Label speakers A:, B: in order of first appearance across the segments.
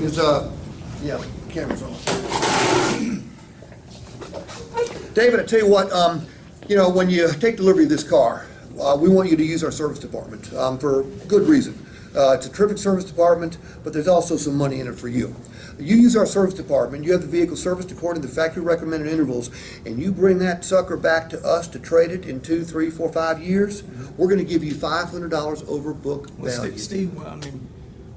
A: Is, yeah, camera's on. David, I tell you what, you know, when you take delivery of this car, we want you to use our service department for good reason. It's a terrific service department, but there's also some money in it for you. You use our service department, you have the vehicle serviced according to the factory recommended intervals, and you bring that sucker back to us to trade it in 2, 3, 4, 5 years, we're going to give you $500 over book value.
B: Well, Steve, well, I mean,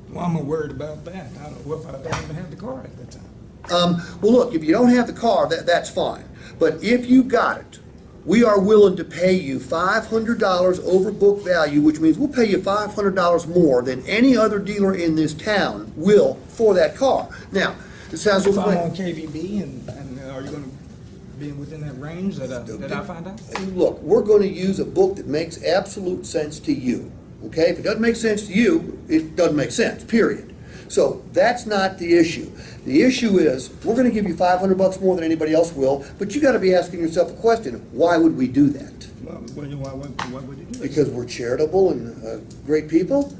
B: why am I worried about that? I don't, what if I don't even have the car at that time?
A: Well, look, if you don't have the car, that's fine. But if you've got it, we are willing to pay you $500 over book value, which means we'll pay you $500 more than any other dealer in this town will for that car. Now, it sounds
B: If
A: like
B: I'm on KVB, and are you going to be within that range that I find out?
A: look, we're going to use a book that makes absolute sense to you. Okay? If it doesn't make sense to you, it doesn't make sense, period. So that's not the issue. The issue is we're going to give you $500 more than anybody else will, but you got to be asking yourself a question: why would we do that?
B: Well, why would you do that?
A: Because we're charitable and great people?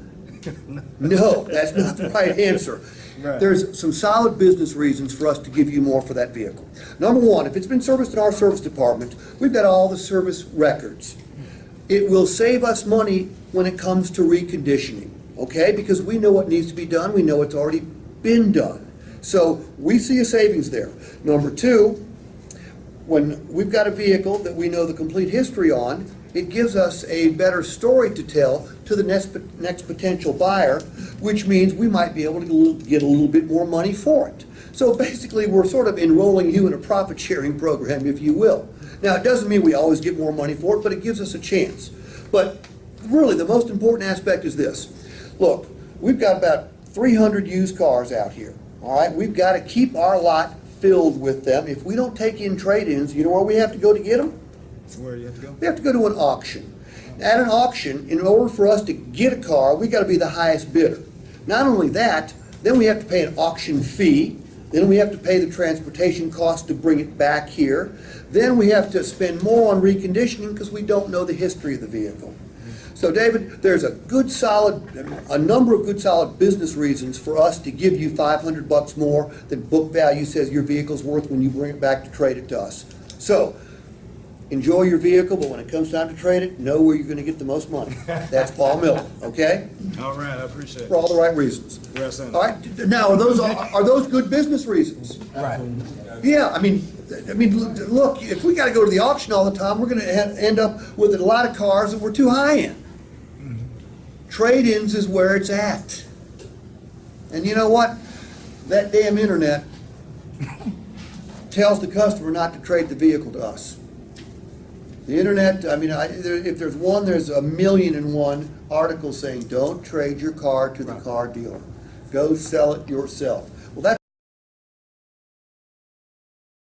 A: No, that's not the right answer.
B: Right.
A: There's some solid business reasons for us to give you more for that vehicle. Number one, if it's been serviced in our service department, we've got all the service records. It will save us money when it comes to reconditioning, okay? Because we know what needs to be done, we know it's already been done. So we see a savings there. Number two, when we've got a vehicle that we know the complete history on, it gives us a better story to tell to the next potential buyer, which means we might be able to get a little bit more money for it. So basically, we're sort of enrolling you in a profit-sharing program, if you will. Now, it doesn't mean we always get more money for it, but it gives us a chance. But really, the most important aspect is this. Look, we've got about 300 used cars out here, all right? We've got to keep our lot filled with them. If we don't take in trade-ins, you know where we have to go to get them?
B: Where do you have to go?
A: We have to go to an auction. At an auction, in order for us to get a car, we got to be the highest bidder. Not only that, then we have to pay an auction fee. Then we have to pay the transportation cost to bring it back here. Then we have to spend more on reconditioning because we don't know the history of the vehicle. So David, there's a number of good solid business reasons for us to give you $500 more than book value says your vehicle's worth when you bring it back to trade it to us. So, enjoy your vehicle, but when it comes time to trade it, know where you're going to get the most money. That's Paul Miller, okay?
B: All right, I appreciate it.
A: For all the right reasons.
B: Yes, sir.
A: All right, now, are those good business reasons?
B: Right.
A: Yeah, I mean, look, if we got to go to the auction all the time, we're going to end up with a lot of cars that we're too high in. Trade-ins is where it's at. And you know what? That damn internet tells the customer not to trade the vehicle to us. The internet, I mean, if there's one, there's 1,000,001 articles saying don't trade your car to the car dealer. Go sell it yourself.